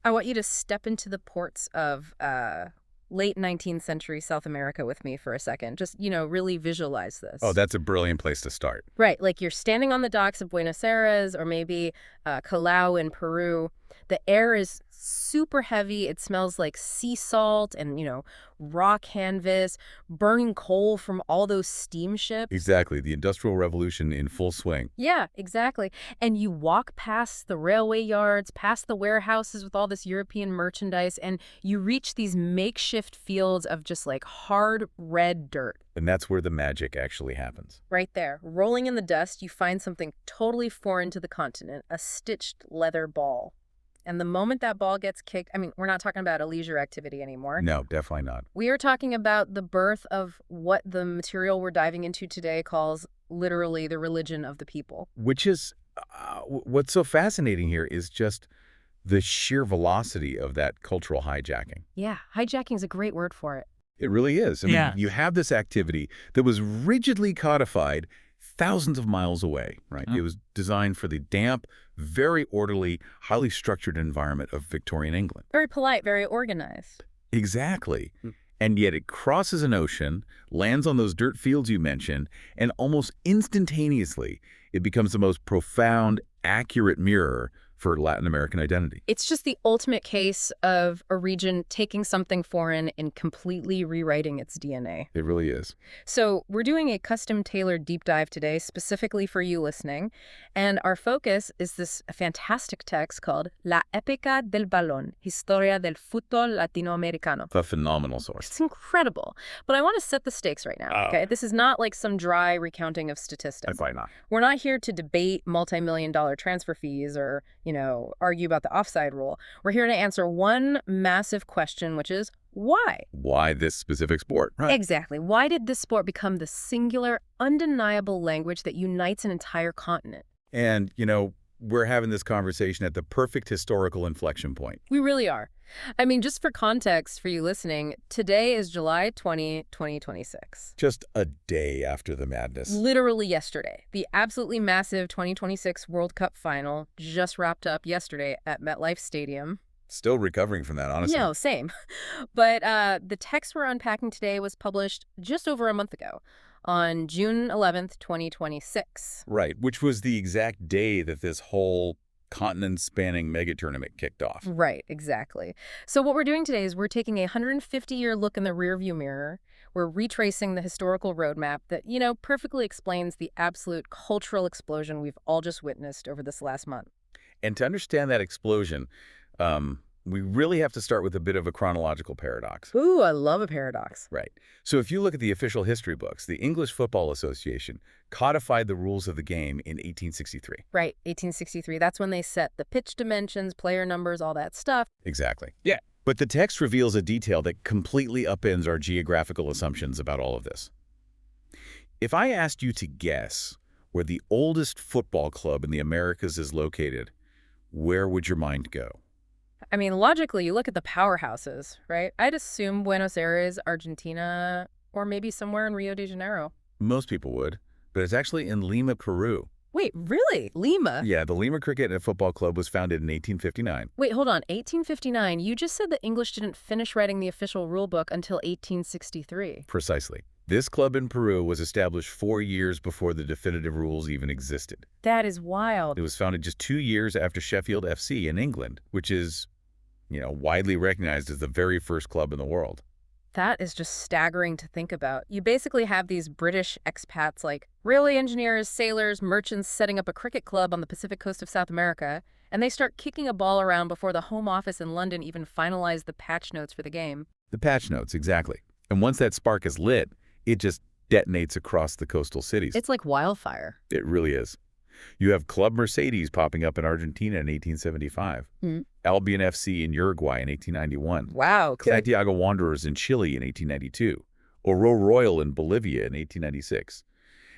I want you to step into the ports of late 19th century South America with me for a second. Just, really visualize Oh, this. that's a brilliant place to start. Right, like you're standing on the docks of Buenos Aires or maybe Callao in Peru. The air is super heavy. It smells like sea salt and, raw canvas, burning coal from all those steamships. Exactly. The Industrial Revolution in full swing. Yeah, exactly. And you walk past the railway yards, past the warehouses with all this European merchandise, and you reach these makeshift fields of just like hard red dirt. And that's where the magic actually happens. Right there, rolling in the dust, you find something totally foreign to the continent, a stitched leather ball. And the moment that ball gets kicked, we're not talking about a leisure activity anymore. No, definitely not. We are talking about the birth of what the material we're diving into today calls literally the religion of the people. Which is, what's so fascinating here is just the sheer velocity of that cultural hijacking. Yeah, hijacking is a great word for it. It really is. I mean, Yeah. you have this activity that was rigidly codified thousands of miles away, right? Mm. It was designed for the damp, very orderly, highly structured environment of Victorian England. Very polite, very organized. Exactly. And yet it crosses an ocean, lands on those dirt fields you mentioned, and almost instantaneously it becomes the most profound, accurate mirror for Latin American identity. It's just the ultimate case of a region taking something foreign and completely rewriting its DNA. It really is. So we're doing a custom-tailored deep dive today specifically for you listening, and our focus is this fantastic text called La Épica del Balón, Historia del Fútbol Latinoamericano. A phenomenal source. It's incredible. But I want to set the stakes right now, okay? This is not like some dry recounting of statistics. Why not? We're not here to debate multi-million-dollar transfer fees or, argue about the offside rule. We're here to answer one massive question, which is why? Why this specific sport? Right. Exactly. Why did this sport become the singular, undeniable language that unites an entire continent? And, we're having this conversation at the perfect historical inflection point. We really are. Just for context for you listening, today is July 20, 2026. Just a day after the madness. Literally yesterday. The absolutely massive 2026 World Cup final just wrapped up yesterday at MetLife Stadium. Still recovering from that, honestly. No, same. But the text we're unpacking today was published just over a month ago on June 11th, 2026. Right, which was the exact day that this whole continent-spanning mega tournament kicked off. Right, exactly. So what we're doing today is we're taking a 150-year look in the rearview mirror. We're retracing the historical roadmap that, perfectly explains the absolute cultural explosion we've all just witnessed over this last month. And to understand that explosion, we really have to start with a bit of a chronological paradox. Ooh, I love a paradox. Right. So if you look at the official history books, the English Football Association codified the rules of the game in 1863. Right, 1863. That's when they set the pitch dimensions, player numbers, all that stuff. Exactly. Yeah. But the text reveals a detail that completely upends our geographical assumptions about all of this. If I asked you to guess where the oldest football club in the Americas is located, where would your mind go? Logically, you look at the powerhouses, right? I'd assume Buenos Aires, Argentina, or maybe somewhere in Rio de Janeiro. Most people would, but it's actually in Lima, Peru. Wait, really? Lima? Yeah, the Lima Cricket and Football Club was founded in 1859. Wait, hold on. 1859. You just said the English didn't finish writing the official rule book until 1863. Precisely. This club in Peru was established 4 years before the definitive rules even existed. That is wild. It was founded just 2 years after Sheffield FC in England, which is, widely recognized as the very first club in the world. That is just staggering to think about. You basically have these British expats like railway engineers, sailors, merchants setting up a cricket club on the Pacific coast of South America, and they start kicking a ball around before the Home Office in London even finalized the patch notes for the game. The patch notes, exactly. And once that spark is lit, it just detonates across the coastal cities. It's like wildfire. It really is. You have Club Mercedes popping up in Argentina in 1875, Albion FC in Uruguay in 1891, Wow. Santiago Wanderers in Chile in 1892, Oro Royal in Bolivia in 1896,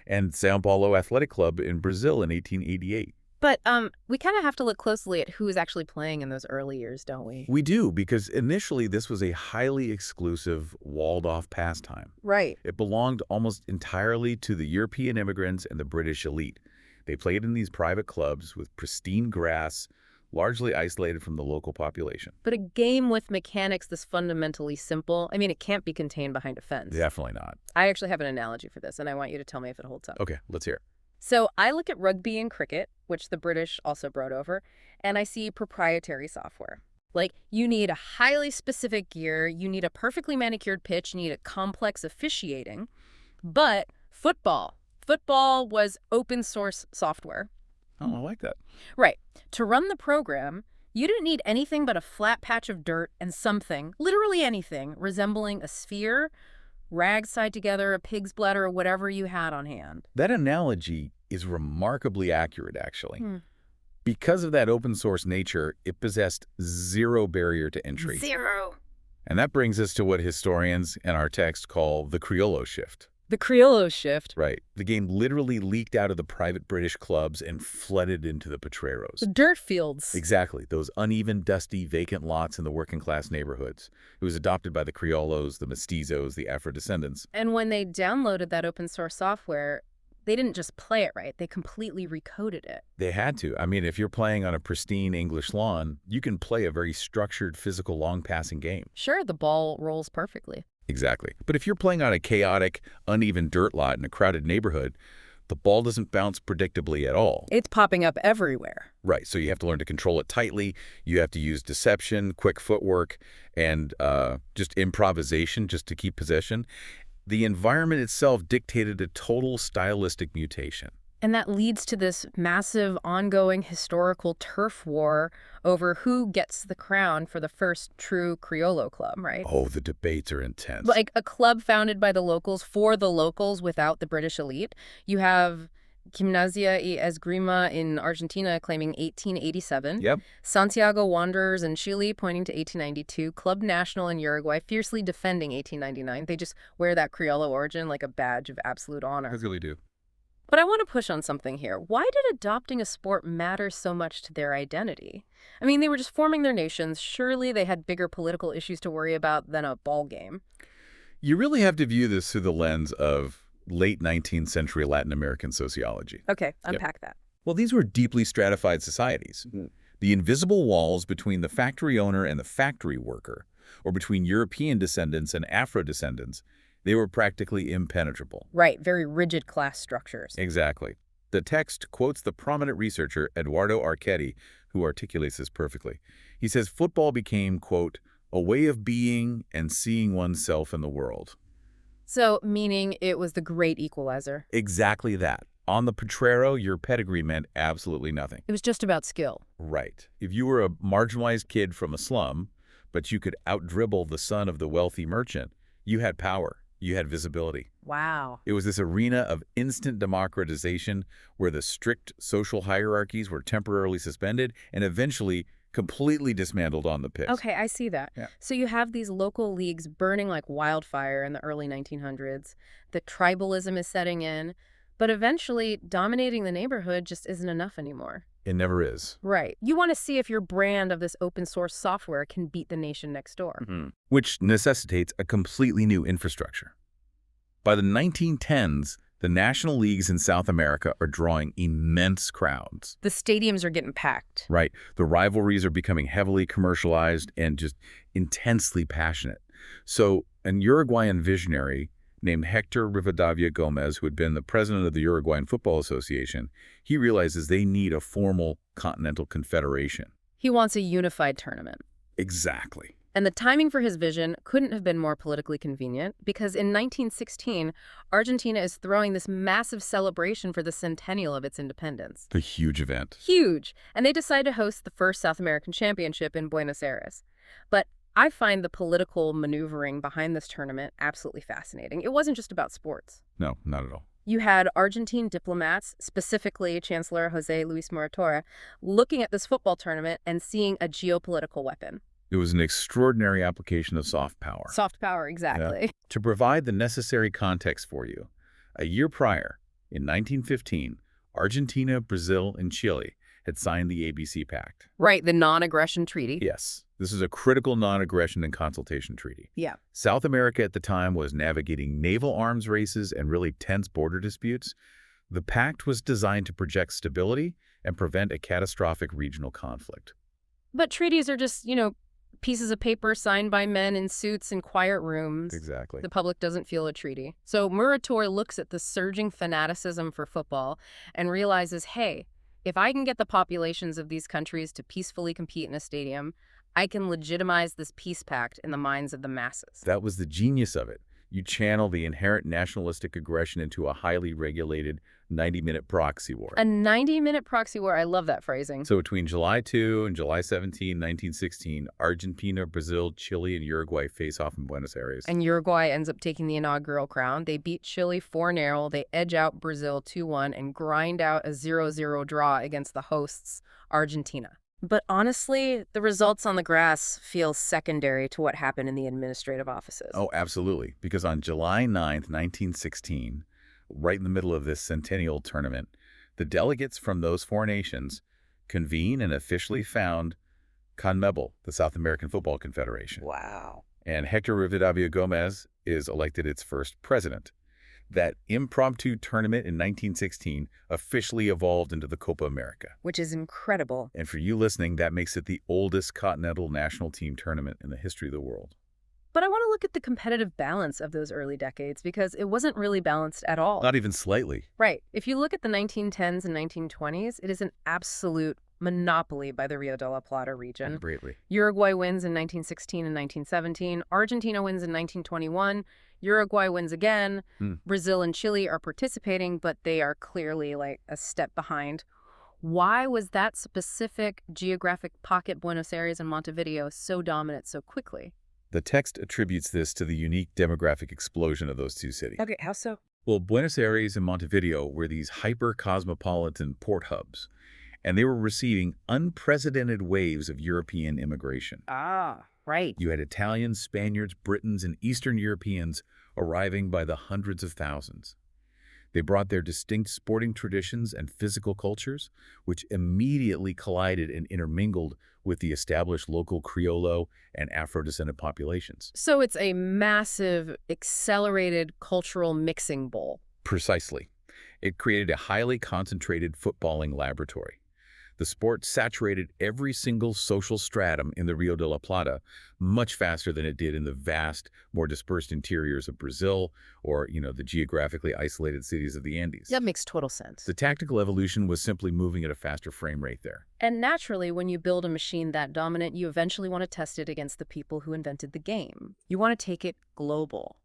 and São Paulo Athletic Club in Brazil in 1888. But we kind of have to look closely at who was actually playing in those early years, don't we? We do, because initially this was a highly exclusive, walled-off pastime. Right. It belonged almost entirely to the European immigrants and the British elite. They played in these private clubs with pristine grass, largely isolated from the local population. But a game with mechanics this fundamentally simple, I mean, it can't be contained behind a fence. Definitely not. I actually have an analogy for this, and I want you to tell me if it holds up. Okay, let's hear it. So I look at rugby and cricket, which the British also brought over, and I see proprietary software. Like, you need a highly specific gear, you need a perfectly manicured pitch, you need a complex officiating. But football was open source software. Oh, I like that. Right. To run the program, you didn't need anything but a flat patch of dirt and something, literally anything, resembling a sphere, rags tied together, a pig's bladder, or whatever you had on hand. That analogy is remarkably accurate, actually. Because of that open source nature, it possessed zero barrier to entry. Zero. And that brings us to what historians in our text call the Criollo shift. The Criollo shift. Right. The game literally leaked out of the private British clubs and flooded into the potreros. The dirt fields. Exactly. Those uneven, dusty, vacant lots in the working-class neighborhoods. It was adopted by the Criollos, the mestizos, the Afro-descendants. And when they downloaded that open source software, they didn't just play it right. They completely recoded it. They had to. I mean, if you're playing on a pristine English lawn, you can play a very structured, physical, long-passing game. Sure, the ball rolls perfectly. Exactly. But if you're playing on a chaotic, uneven dirt lot in a crowded neighborhood, the ball doesn't bounce predictably at all. It's popping up everywhere. Right. So you have to learn to control it tightly. You have to use deception, quick footwork, and just improvisation just to keep possession. The environment itself dictated a total stylistic mutation. And that leads to this massive, ongoing historical turf war over who gets the crown for the first true Criollo club, right? Oh, the debates are intense. Like a club founded by the locals for the locals without the British elite. You have Gimnasia y Esgrima in Argentina claiming 1887. Yep. Santiago Wanderers in Chile pointing to 1892. Club Nacional in Uruguay fiercely defending 1899. They just wear that Criollo origin like a badge of absolute honor. They really do. But I want to push on something here. Why did adopting a sport matter so much to their identity? I mean, they were just forming their nations. Surely they had bigger political issues to worry about than a ball game. You really have to view this through the lens of late 19th century Latin American sociology. Okay, unpack that. Well, these were deeply stratified societies. The invisible walls between the factory owner and the factory worker, or between European descendants and Afro-descendants, they were practically impenetrable. Right, very rigid class structures. Exactly. The text quotes the prominent researcher Eduardo Archetti, who articulates this perfectly. He says football became, quote, a way of being and seeing oneself in the world. So, meaning it was the great equalizer. Exactly that. On the potrero, your pedigree meant absolutely nothing. It was just about skill. Right. If you were a marginalized kid from a slum, but you could outdribble the son of the wealthy merchant, you had power. You had visibility. Wow. It was this arena of instant democratization where the strict social hierarchies were temporarily suspended and eventually completely dismantled on the pitch. Okay, I see that. Yeah. So you have these local leagues burning like wildfire in the early 1900s. The tribalism is setting in, but eventually dominating the neighborhood just isn't enough anymore. It never is. Right. You want to see if your brand of this open source software can beat the nation next door. Which necessitates a completely new infrastructure. By the 1910s, the national leagues in South America are drawing immense crowds. The stadiums are getting packed. Right. The rivalries are becoming heavily commercialized and just intensely passionate. So an Uruguayan visionary named Hector Rivadavia Gomez, who had been the president of the Uruguayan Football Association, he realizes they need a formal continental confederation. He wants a unified tournament. Exactly. And the timing for his vision couldn't have been more politically convenient because in 1916, Argentina is throwing this massive celebration for the centennial of its independence. The huge event. Huge. And they decide to host the first South American Championship in Buenos Aires. But I find the political maneuvering behind this tournament absolutely fascinating. It wasn't just about sports. No, not at all. You had Argentine diplomats, specifically Chancellor José Luis Moratora, looking at this football tournament and seeing a geopolitical weapon. It was an extraordinary application of soft power. Soft power, exactly. Yeah. To provide the necessary context for you, a year prior, in 1915, Argentina, Brazil, and Chile had signed the ABC Pact. Right, the non-aggression treaty. Yes. This is a critical non-aggression and consultation treaty. Yeah. South America at the time was navigating naval arms races and really tense border disputes. The pact was designed to project stability and prevent a catastrophic regional conflict. But treaties are just, pieces of paper signed by men in suits in quiet rooms. Exactly. The public doesn't feel a treaty. So Murator looks at the surging fanaticism for football and realizes, hey, if I can get the populations of these countries to peacefully compete in a stadium, I can legitimize this peace pact in the minds of the masses. That was the genius of it. You channel the inherent nationalistic aggression into a highly regulated 90-minute proxy war. A 90-minute proxy war, I love that phrasing. So between July 2 and July 17, 1916, Argentina, Brazil, Chile, and Uruguay face off in Buenos Aires. And Uruguay ends up taking the inaugural crown. They beat Chile 4-0, they edge out Brazil 2-1, and grind out a 0-0 draw against the hosts, Argentina. But honestly, the results on the grass feel secondary to what happened in the administrative offices. Oh, absolutely. Because on July 9th, 1916, right in the middle of this centennial tournament, the delegates from those four nations convene and officially found CONMEBOL, the South American Football Confederation. Wow. And Hector Rivadavia Gomez is elected its first president. That impromptu tournament in 1916 officially evolved into the Copa America. Which is incredible. And for you listening, that makes it the oldest continental national team tournament in the history of the world. But I want to look at the competitive balance of those early decades because it wasn't really balanced at all. Not even slightly. Right. If you look at the 1910s and 1920s, it is an absolute monopoly by the Rio de la Plata region. Greatly. Uruguay wins in 1916 and 1917. Argentina wins in 1921. Uruguay wins again. Brazil and Chile are participating, but they are clearly like a step behind. Why was that specific geographic pocket, Buenos Aires and Montevideo, so dominant so quickly? The text attributes this to the unique demographic explosion of those two cities. Okay, how so? Well, Buenos Aires and Montevideo were these hyper-cosmopolitan port hubs, and they were receiving unprecedented waves of European immigration. Ah, right. You had Italians, Spaniards, Britons, and Eastern Europeans arriving by the hundreds of thousands. They brought their distinct sporting traditions and physical cultures, which immediately collided and intermingled with the established local Criollo and Afro-descendant populations. So it's a massive, accelerated cultural mixing bowl. Precisely. It created a highly concentrated footballing laboratory. The sport saturated every single social stratum in the Rio de la Plata much faster than it did in the vast, more dispersed interiors of Brazil or, the geographically isolated cities of the Andes. That makes total sense. The tactical evolution was simply moving at a faster frame rate there. And naturally, when you build a machine that dominant, you eventually want to test it against the people who invented the game. You want to take it global.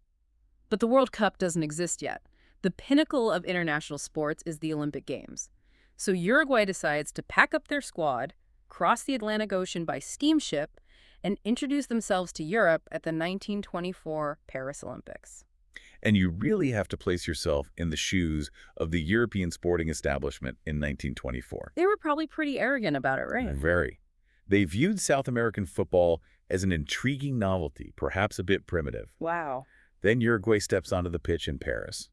But the World Cup doesn't exist yet. The pinnacle of international sports is the Olympic Games. So Uruguay decides to pack up their squad, cross the Atlantic Ocean by steamship, and introduce themselves to Europe at the 1924 Paris Olympics. And you really have to place yourself in the shoes of the European sporting establishment in 1924. They were probably pretty arrogant about it, right? Very. They viewed South American football as an intriguing novelty, perhaps a bit primitive. Wow. Then Uruguay steps onto the pitch in Paris.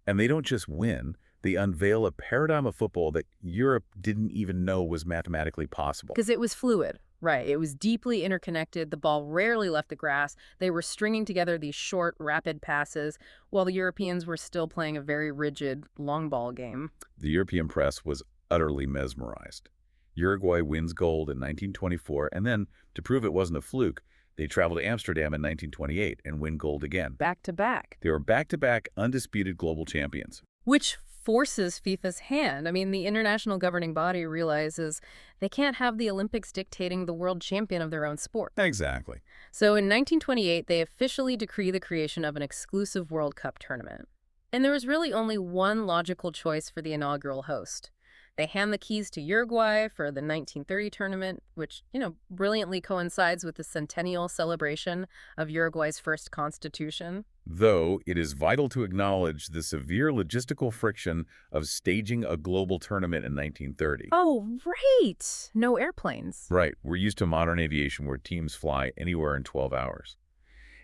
And they don't just win, they unveil a paradigm of football that Europe didn't even know was mathematically possible. Because it was fluid, right? It was deeply interconnected. The ball rarely left the grass. They were stringing together these short, rapid passes, while the Europeans were still playing a very rigid, long ball game. The European press was utterly mesmerized. Uruguay wins gold in 1924, and then, to prove it wasn't a fluke, they travel to Amsterdam in 1928 and win gold again. Back to back. They were back-to-back undisputed global champions. Which forces FIFA's hand. I mean, the international governing body realizes they can't have the Olympics dictating the world champion of their own sport. Exactly. So in 1928, they officially decree the creation of an exclusive World Cup tournament. And there was really only one logical choice for the inaugural host. They hand the keys to Uruguay for the 1930 tournament, which, brilliantly coincides with the centennial celebration of Uruguay's first constitution. Though it is vital to acknowledge the severe logistical friction of staging a global tournament in 1930. Oh, right. No airplanes. Right. We're used to modern aviation where teams fly anywhere in 12 hours.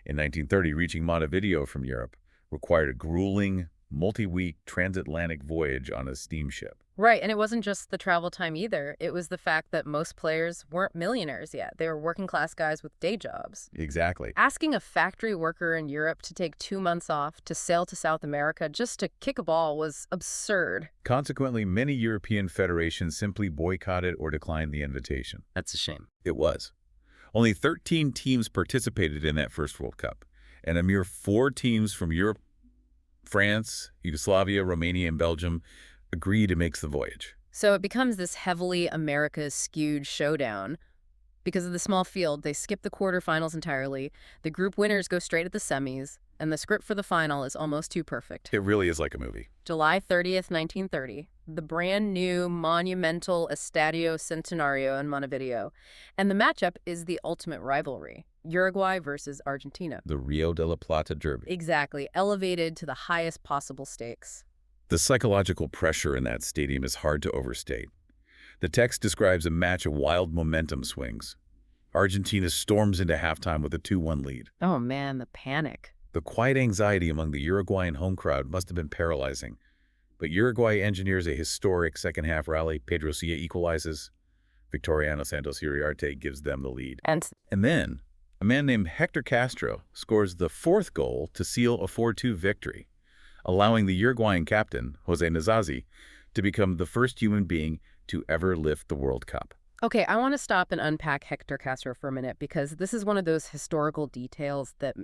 In 1930, reaching Montevideo from Europe required a grueling, multi-week transatlantic voyage on a steamship. Right, and it wasn't just the travel time either. It was the fact that most players weren't millionaires yet. They were working-class guys with day jobs. Exactly. Asking a factory worker in Europe to take 2 months off to sail to South America just to kick a ball was absurd. Consequently, many European federations simply boycotted or declined the invitation. That's a shame. It was. Only 13 teams participated in that first World Cup, and a mere 4 teams from Europe, France, Yugoslavia, Romania, and Belgium agreed to make the voyage. So it becomes this heavily America-skewed showdown. Because of the small field, they skip the quarterfinals entirely, the group winners go straight at the semis, and the script for the final is almost too perfect. It really is like a movie. July 30th, 1930, the brand new monumental Estadio Centenario in Montevideo. And the matchup is the ultimate rivalry, Uruguay versus Argentina. The Rio de la Plata Derby. Exactly, elevated to the highest possible stakes. The psychological pressure in that stadium is hard to overstate. The text describes a match of wild momentum swings. Argentina storms into halftime with a 2-1 lead. Oh man, the panic. The quiet anxiety among the Uruguayan home crowd must have been paralyzing. But Uruguay engineers a historic second-half rally. Pedro Silla equalizes. Victoriano Santos Uriarte gives them the lead. And then, a man named Hector Castro scores the 4th goal to seal a 4-2 victory, allowing the Uruguayan captain, Jose Nazazi, to become the first human being to ever lift the World Cup. okay, I want to stop and unpack Hector Castro for a minute because this is one of those historical details that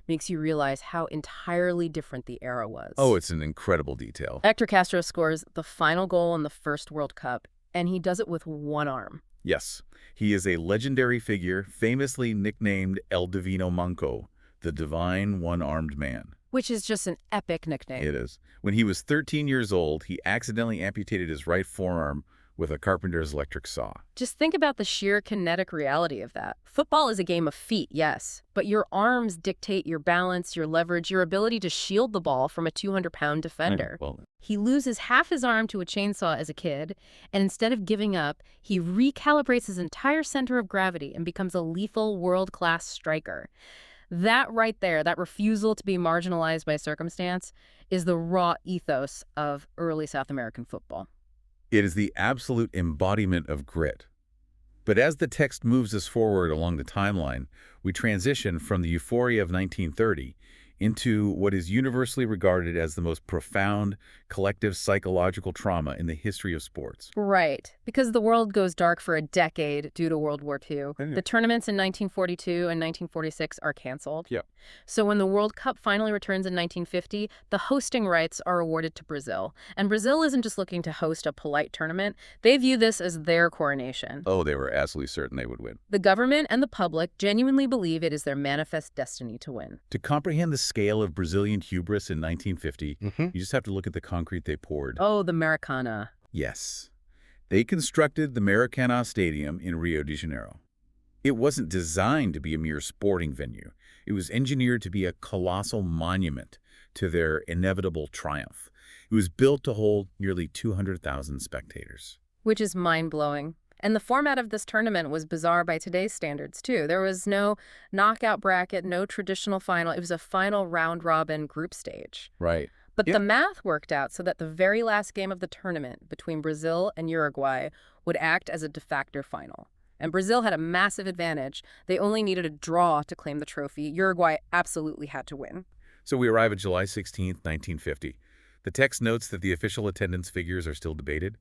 makes you realize how entirely different the era was. Oh, it's an incredible detail. Hector Castro scores the final goal in the first World Cup, and he does it with one arm. Yes, he is a legendary figure, famously nicknamed El Divino Manco, the divine one-armed man. Which is just an epic nickname. It is. When he was 13 years old, he accidentally amputated his right forearm with a carpenter's electric saw. Just think about the sheer kinetic reality of that. Football is a game of feet, yes, but your arms dictate your balance, your leverage, your ability to shield the ball from a 200-pound defender. Well, He loses half his arm to a chainsaw as a kid, and instead of giving up, he recalibrates his entire center of gravity and becomes a lethal world-class striker. That right there, that refusal to be marginalized by circumstance, is the raw ethos of early South American football. it is the absolute embodiment of grit. But as the text moves us forward along the timeline, we transition from the euphoria of 1930 into what is universally regarded as the most profound collective psychological trauma in the history of sports. Right, because the world goes dark for a decade due to World War II. Yeah. The tournaments in 1942 and 1946 are canceled. Yeah. So when the World Cup finally returns in 1950, the hosting rights are awarded to Brazil. And Brazil isn't just looking to host a polite tournament. They view this as their coronation. Oh, they were absolutely certain they would win. The government and the public genuinely believe it is their manifest destiny to win. To comprehend the scale of Brazilian hubris in 1950, you just have to look at the concrete they poured. Oh, the Maracana. Yes. They constructed the Maracana Stadium in Rio de Janeiro. It wasn't designed to be a mere sporting venue. It was engineered to be a colossal monument to their inevitable triumph. It was built to hold nearly 200,000 spectators. Which is mind-blowing. And the format of this tournament was bizarre by today's standards, too. There was no knockout bracket, no traditional final. It was a final round-robin group stage. Right. But the math worked out so that the very last game of the tournament between Brazil and Uruguay would act as a de facto final. And Brazil had a massive advantage. They only needed a draw to claim the trophy. Uruguay absolutely had to win. So we arrive at July 16, 1950. The text notes that the official attendance figures are still debated,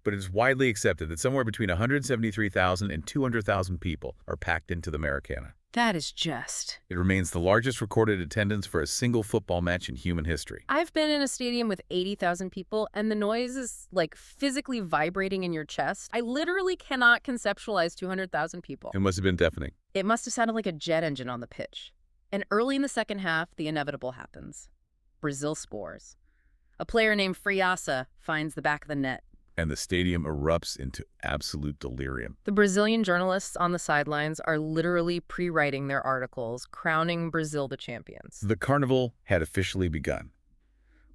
but it is widely accepted that somewhere between 173,000 and 200,000 people are packed into the Maracana. That is just... It remains the largest recorded attendance for a single football match in human history. I've been in a stadium with 80,000 people, and the noise is, like, physically vibrating in your chest. I literally cannot conceptualize 200,000 people. It must have been deafening. It must have sounded like a jet engine on the pitch. And early in the second half, the inevitable happens. Brazil scores. A player named Friaça finds the back of the net. And the stadium erupts into absolute delirium. The Brazilian journalists on the sidelines are literally pre-writing their articles, crowning Brazil the champions. The carnival had officially begun.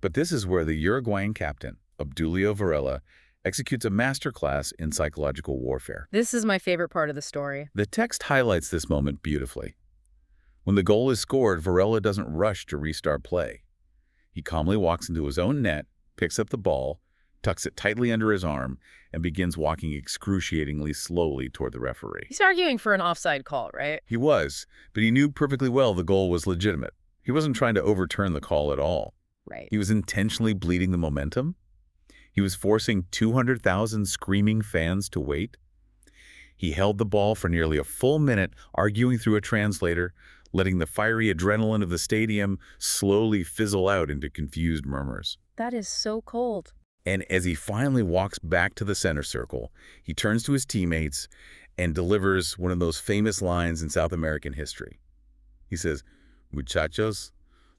But this is where the Uruguayan captain, Obdulio Varela, executes a masterclass in psychological warfare. This is my favorite part of the story. The text highlights this moment beautifully. When the goal is scored, Varela doesn't rush to restart play. He calmly walks into his own net, picks up the ball, tucks it tightly under his arm, and begins walking excruciatingly slowly toward the referee. He's arguing for an offside call, right? He was, but he knew perfectly well the goal was legitimate. He wasn't trying to overturn the call at all. Right. He was intentionally bleeding the momentum. He was forcing 200,000 screaming fans to wait. He held the ball for nearly a full minute, arguing through a translator, letting the fiery adrenaline of the stadium slowly fizzle out into confused murmurs. That is so cold. And as he finally walks back to the center circle, he turns to his teammates and delivers one of those famous lines in South American history. He says, "Muchachos,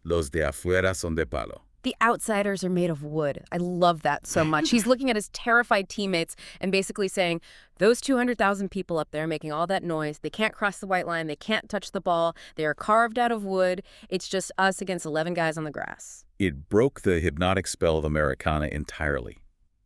los de afuera son de palo." The outsiders are made of wood. I love that so much. He's looking at his terrified teammates and basically saying, those 200,000 people up there making all that noise, they can't cross the white line, they can't touch the ball, they are carved out of wood. It's just us against 11 guys on the grass. It broke the hypnotic spell of Americana entirely.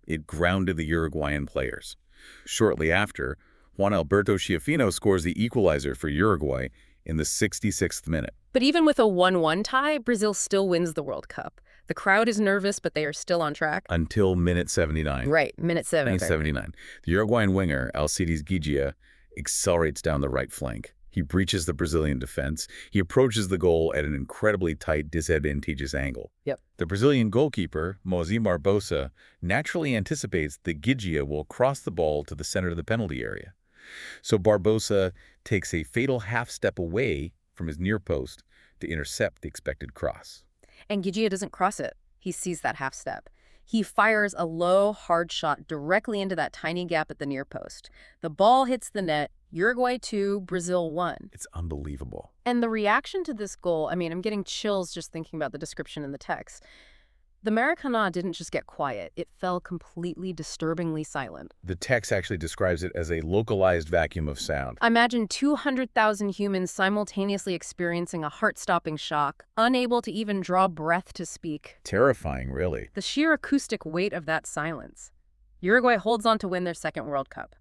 It grounded the Uruguayan players. Shortly after, Juan Alberto Schiaffino scores the equalizer for Uruguay in the 66th minute. But even with a 1-1 tie, Brazil still wins the World Cup. The crowd is nervous, but they are still on track. Until minute 79. Right, minute 79. The Uruguayan winger, Alcides Gigia, accelerates down the right flank. He breaches the Brazilian defense. He approaches the goal at an incredibly tight, disadvantageous angle. Yep. The Brazilian goalkeeper, Moacir Barbosa, naturally anticipates that Gigia will cross the ball to the center of the penalty area. So Barbosa takes a fatal half step away from his near post to intercept the expected cross. And Gigia doesn't cross it. He sees that half step. He fires a low, hard shot directly into that tiny gap at the near post. The ball hits the net. Uruguay 2, Brazil 1. It's unbelievable. And the reaction to this goal, I mean, I'm getting chills just thinking about the description in the text. The Maracana didn't just get quiet. It fell completely disturbingly silent. The text actually describes it as a localized vacuum of sound. Imagine 200,000 humans simultaneously experiencing a heart-stopping shock, unable to even draw breath to speak. Terrifying, really. The sheer acoustic weight of that silence. Uruguay holds on to win their second World Cup.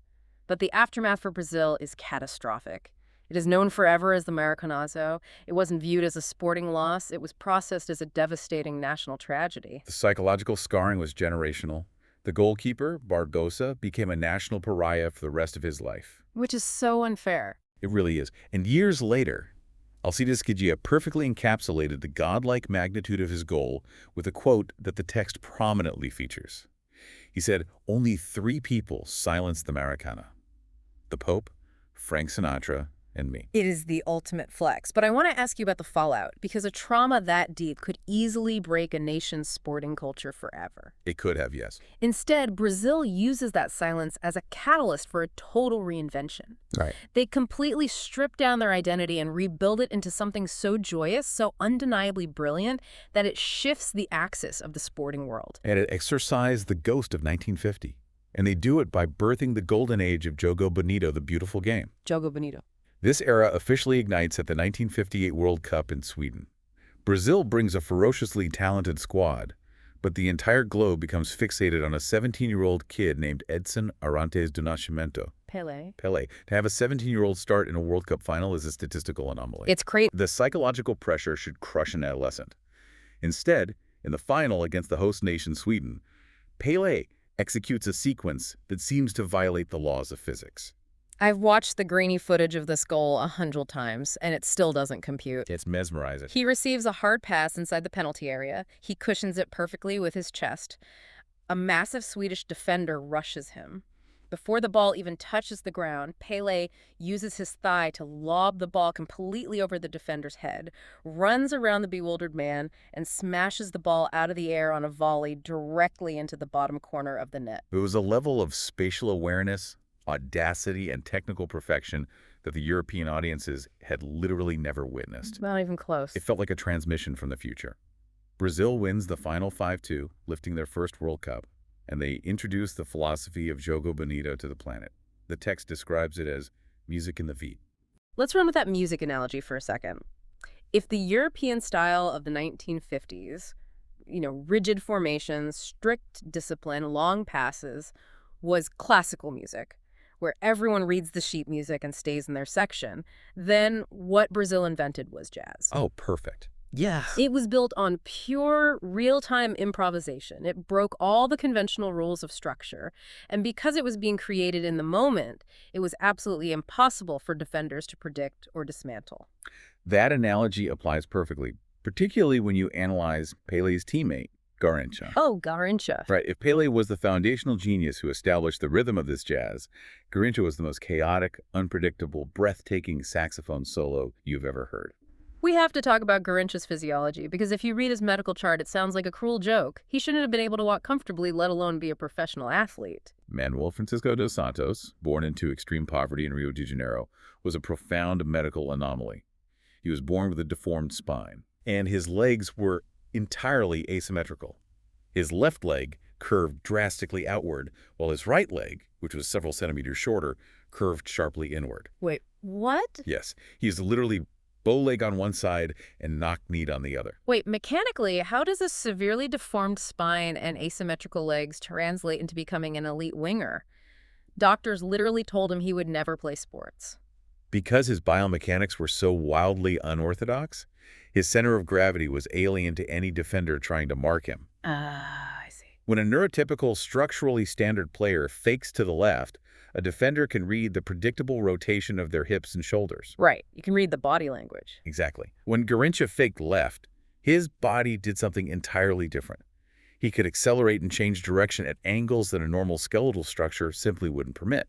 But the aftermath for Brazil is catastrophic. It is known forever as the Maracanazo. It wasn't viewed as a sporting loss. It was processed as a devastating national tragedy. The psychological scarring was generational. The goalkeeper, Barbosa, became a national pariah for the rest of his life. Which is so unfair. It really is. And years later, Alcides Gigia perfectly encapsulated the godlike magnitude of his goal with a quote that the text prominently features. He said, "Only 3 people silenced the Maracana. The Pope, Frank Sinatra, and me." It is the ultimate flex. But I want to ask you about the fallout, because a trauma that deep could easily break a nation's sporting culture forever. It could have, yes. Instead, Brazil uses that silence as a catalyst for a total reinvention. Right. They completely strip down their identity and rebuild it into something so joyous, so undeniably brilliant, that it shifts the axis of the sporting world. And it exorcised the ghost of 1950. And they do it by birthing the golden age of Jogo Bonito, the beautiful game. Jogo Bonito. This era officially ignites at the 1958 World Cup in Sweden. Brazil brings a ferociously talented squad, but the entire globe becomes fixated on a 17-year-old kid named Edson Arantes do Nascimento. Pelé. To have a 17-year-old start in a World Cup final is a statistical anomaly. It's crazy. The psychological pressure should crush an adolescent. Instead, in the final against the host nation Sweden, Pelé executes a sequence that seems to violate the laws of physics. I've watched the grainy footage of this goal 100 times, and it still doesn't compute. It's mesmerizing. He receives a hard pass inside the penalty area. He cushions it perfectly with his chest. A massive Swedish defender rushes him. Before the ball even touches the ground, Pelé uses his thigh to lob the ball completely over the defender's head, runs around the bewildered man, and smashes the ball out of the air on a volley directly into the bottom corner of the net. It was a level of spatial awareness, audacity, and technical perfection that the European audiences had literally never witnessed. Not even close. It felt like a transmission from the future. Brazil wins the final 5-2, lifting their first World Cup, and they introduce the philosophy of Jogo Bonito to the planet. The text describes it as music in the feet. Let's run with that music analogy for a second. If the European style of the 1950s, rigid formations, strict discipline, long passes, was classical music, where everyone reads the sheet music and stays in their section, then what Brazil invented was jazz. Oh, perfect. Yeah. It was built on pure, real-time improvisation. It broke all the conventional rules of structure. And because it was being created in the moment, it was absolutely impossible for defenders to predict or dismantle. That analogy applies perfectly, particularly when you analyze Pele's teammate, Garrincha. Oh, Garrincha. Right, if Pelé was the foundational genius who established the rhythm of this jazz, Garrincha was the most chaotic, unpredictable, breathtaking saxophone solo you've ever heard. We have to talk about Garrincha's physiology, because if you read his medical chart, it sounds like a cruel joke. He shouldn't have been able to walk comfortably, let alone be a professional athlete. Manuel Francisco dos Santos, born into extreme poverty in Rio de Janeiro, was a profound medical anomaly. He was born with a deformed spine, and his legs were entirely asymmetrical. His left leg curved drastically outward, while his right leg, which was several centimeters shorter, curved sharply inward. Wait, what? Yes, he is literally bow leg on one side and knock-kneed on the other. Wait, mechanically, how does a severely deformed spine and asymmetrical legs translate into becoming an elite winger? Doctors literally told him he would never play sports. Because his biomechanics were so wildly unorthodox, his center of gravity was alien to any defender trying to mark him. I see. When a neurotypical, structurally standard player fakes to the left, a defender can read the predictable rotation of their hips and shoulders. Right, you can read the body language. Exactly. When Garrincha faked left, his body did something entirely different. He could accelerate and change direction at angles that a normal skeletal structure simply wouldn't permit.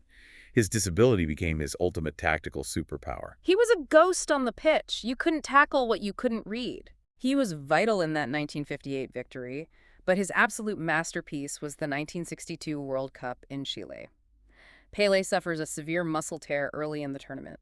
His disability became his ultimate tactical superpower. He was a ghost on the pitch. You couldn't tackle what you couldn't read. He was vital in that 1958 victory, but his absolute masterpiece was the 1962 World Cup in Chile. Pelé suffers a severe muscle tear early in the tournament.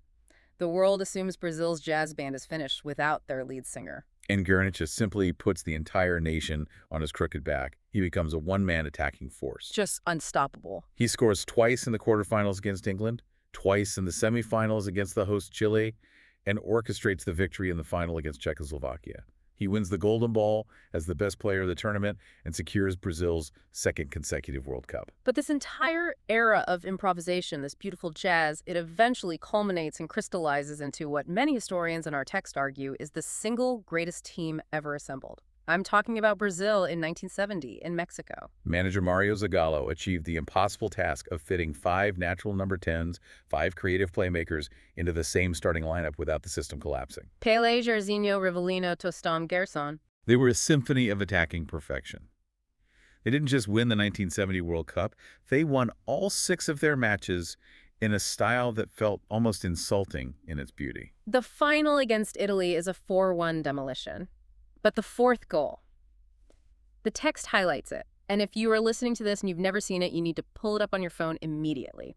The world assumes Brazil's jazz band is finished without their lead singer. And Garrincha simply puts the entire nation on his crooked back. He becomes a one-man attacking force. Just unstoppable. He scores twice in the quarterfinals against England, twice in the semifinals against the host Chile, and orchestrates the victory in the final against Czechoslovakia. He wins the Golden Ball as the best player of the tournament and secures Brazil's second consecutive World Cup. But this entire era of improvisation, this beautiful jazz, it eventually culminates and crystallizes into what many historians in our text argue is the single greatest team ever assembled. I'm talking about Brazil in 1970 in Mexico. Manager Mario Zagallo achieved the impossible task of fitting 5 natural number 10s, 5 creative playmakers into the same starting lineup without the system collapsing. Pelé, Jairzinho, Rivellino, Tostão, Gerson. They were a symphony of attacking perfection. They didn't just win the 1970 World Cup, they won all 6 of their matches in a style that felt almost insulting in its beauty. The final against Italy is a 4-1 demolition. But the fourth goal, the text highlights it. And if you are listening to this and you've never seen it, you need to pull it up on your phone immediately.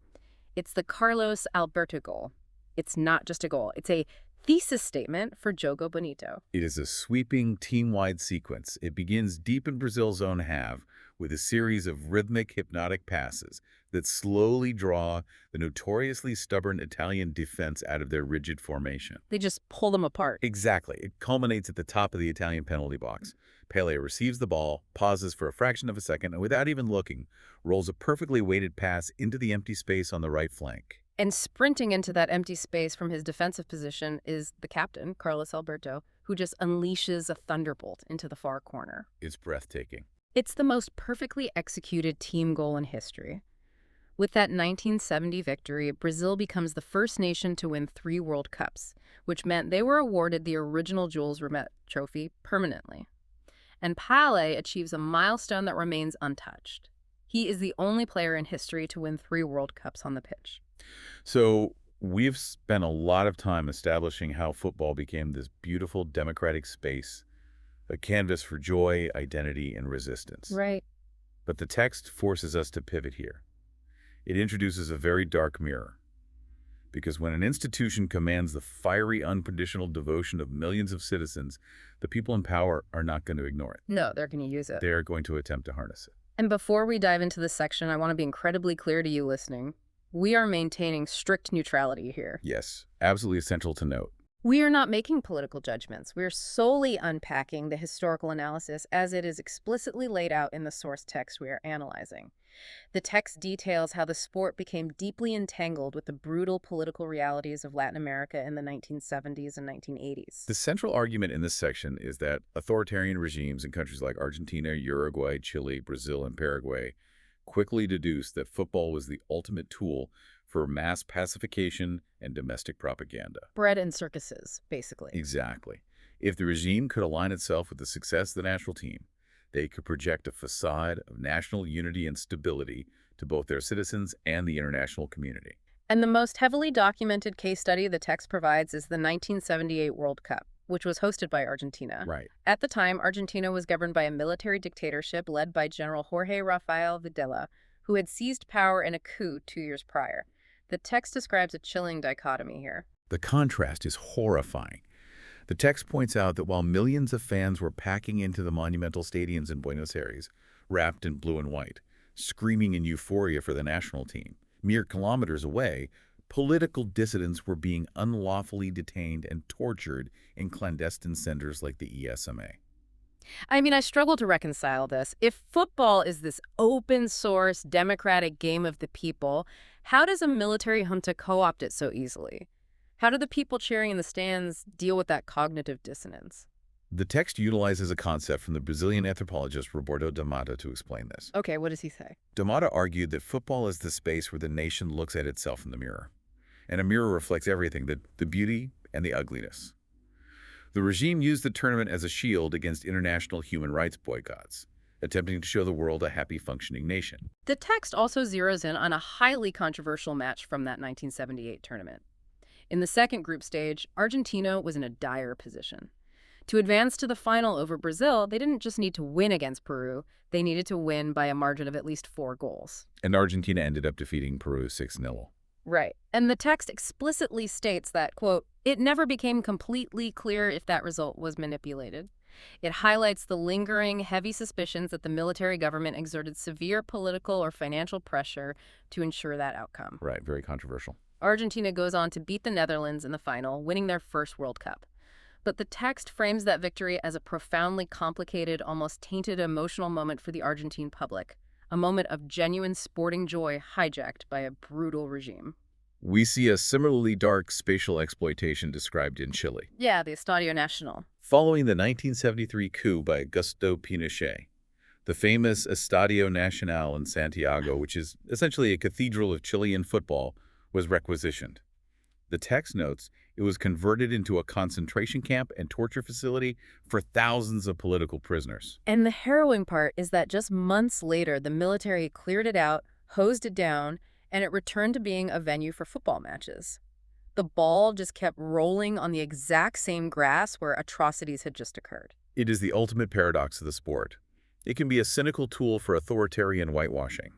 It's the Carlos Alberto goal. It's not just a goal. It's a thesis statement for Jogo Bonito. It is a sweeping, team-wide sequence. It begins deep in Brazil's own half with a series of rhythmic, hypnotic passes that slowly draw the notoriously stubborn Italian defense out of their rigid formation. They just pull them apart. Exactly. It culminates at the top of the Italian penalty box. Pelé receives the ball, pauses for a fraction of a second, and without even looking, rolls a perfectly weighted pass into the empty space on the right flank. And sprinting into that empty space from his defensive position is the captain, Carlos Alberto, who just unleashes a thunderbolt into the far corner. It's breathtaking. It's the most perfectly executed team goal in history. With that 1970 victory, Brazil becomes the first nation to win 3 World Cups, which meant they were awarded the original Jules Rimet trophy permanently. And Pelé achieves a milestone that remains untouched. He is the only player in history to win 3 World Cups on the pitch. So we've spent a lot of time establishing how football became this beautiful democratic space, a canvas for joy, identity, and resistance. Right. But the text forces us to pivot here. It introduces a very dark mirror. Because when an institution commands the fiery, unconditional devotion of millions of citizens, the people in power are not going to ignore it. No, they're going to use it. They are going to attempt to harness it. And before we dive into this section, I want to be incredibly clear to you listening. We are maintaining strict neutrality here. Yes, absolutely essential to note. We are not making political judgments. We are solely unpacking the historical analysis as it is explicitly laid out in the source text we are analyzing. The text details how the sport became deeply entangled with the brutal political realities of Latin America in the 1970s and 1980s. The central argument in this section is that authoritarian regimes in countries like Argentina, Uruguay, Chile, Brazil, and Paraguay quickly deduced that football was the ultimate tool for mass pacification and domestic propaganda. Bread and circuses, basically. Exactly. If the regime could align itself with the success of the national team, they could project a facade of national unity and stability to both their citizens and the international community. And the most heavily documented case study the text provides is the 1978 World Cup, which was hosted by Argentina. Right. At the time, Argentina was governed by a military dictatorship led by General Jorge Rafael Videla, who had seized power in a coup 2 years prior. The text describes a chilling dichotomy here. The contrast is horrifying. The text points out that while millions of fans were packing into the monumental stadiums in Buenos Aires, wrapped in blue and white, screaming in euphoria for the national team, mere kilometers away, political dissidents were being unlawfully detained and tortured in clandestine centers like the ESMA. I struggle to reconcile this. If football is this open-source, democratic game of the people, how does a military junta co-opt it so easily? How do the people cheering in the stands deal with that cognitive dissonance? The text utilizes a concept from the Brazilian anthropologist Roberto da Mata to explain this. Okay, what does he say? Da Mata argued that football is the space where the nation looks at itself in the mirror. And a mirror reflects everything, the beauty and the ugliness. The regime used the tournament as a shield against international human rights boycotts, attempting to show the world a happy, functioning nation. The text also zeroes in on a highly controversial match from that 1978 tournament. In the second group stage, Argentina was in a dire position. To advance to the final over Brazil, they didn't just need to win against Peru, they needed to win by a margin of at least 4 goals. And Argentina ended up defeating Peru 6-0. Right. And the text explicitly states that, quote, it never became completely clear if that result was manipulated. It highlights the lingering, heavy suspicions that the military government exerted severe political or financial pressure to ensure that outcome. Right, very controversial. Argentina goes on to beat the Netherlands in the final, winning their first World Cup. But the text frames that victory as a profoundly complicated, almost tainted emotional moment for the Argentine public, a moment of genuine sporting joy hijacked by a brutal regime. We see a similarly dark spatial exploitation described in Chile. Yeah, the Estadio Nacional. Following the 1973 coup by Augusto Pinochet, the famous Estadio Nacional in Santiago, which is essentially a cathedral of Chilean football, was requisitioned. The text notes it was converted into a concentration camp and torture facility for thousands of political prisoners. And the harrowing part is that just months later, the military cleared it out, hosed it down, and it returned to being a venue for football matches. The ball just kept rolling on the exact same grass where atrocities had just occurred. It is the ultimate paradox of the sport. It can be a cynical tool for authoritarian whitewashing.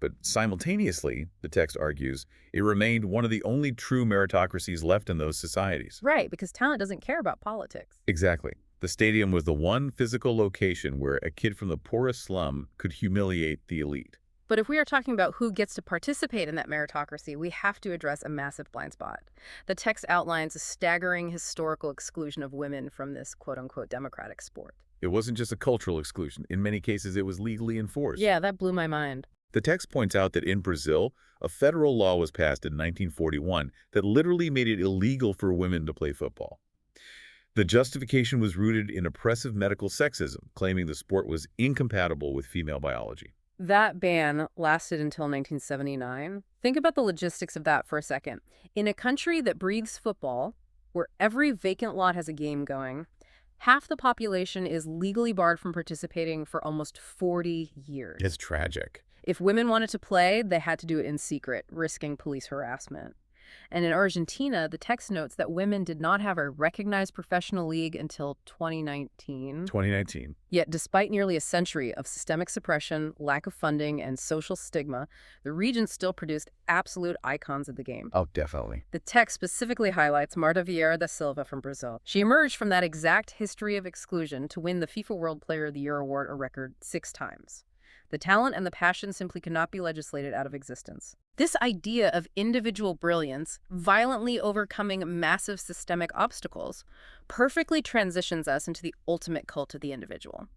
But simultaneously, the text argues, it remained one of the only true meritocracies left in those societies. Right, because talent doesn't care about politics. Exactly. The stadium was the one physical location where a kid from the poorest slum could humiliate the elite. But if we are talking about who gets to participate in that meritocracy, we have to address a massive blind spot. The text outlines a staggering historical exclusion of women from this quote-unquote democratic sport. It wasn't just a cultural exclusion. In many cases, it was legally enforced. Yeah, that blew my mind. The text points out that in Brazil, a federal law was passed in 1941 that literally made it illegal for women to play football. The justification was rooted in oppressive medical sexism, claiming the sport was incompatible with female biology. That ban lasted until 1979. Think about the logistics of that for a second. In a country that breathes football, where every vacant lot has a game going, half the population is legally barred from participating for almost 40 years. It's tragic. If women wanted to play, they had to do it in secret, risking police harassment. And in Argentina, the text notes that women did not have a recognized professional league until 2019. 2019. Yet, despite nearly a century of systemic suppression, lack of funding, and social stigma, the region still produced absolute icons of the game. Oh, definitely. The text specifically highlights Marta Vieira da Silva from Brazil. She emerged from that exact history of exclusion to win the FIFA World Player of the Year award a record 6 times. The talent and the passion simply cannot be legislated out of existence. This idea of individual brilliance violently overcoming massive systemic obstacles perfectly transitions us into the ultimate cult of the individual.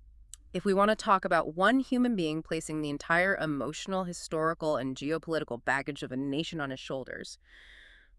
If we want to talk about one human being placing the entire emotional, historical, and geopolitical baggage of a nation on his shoulders,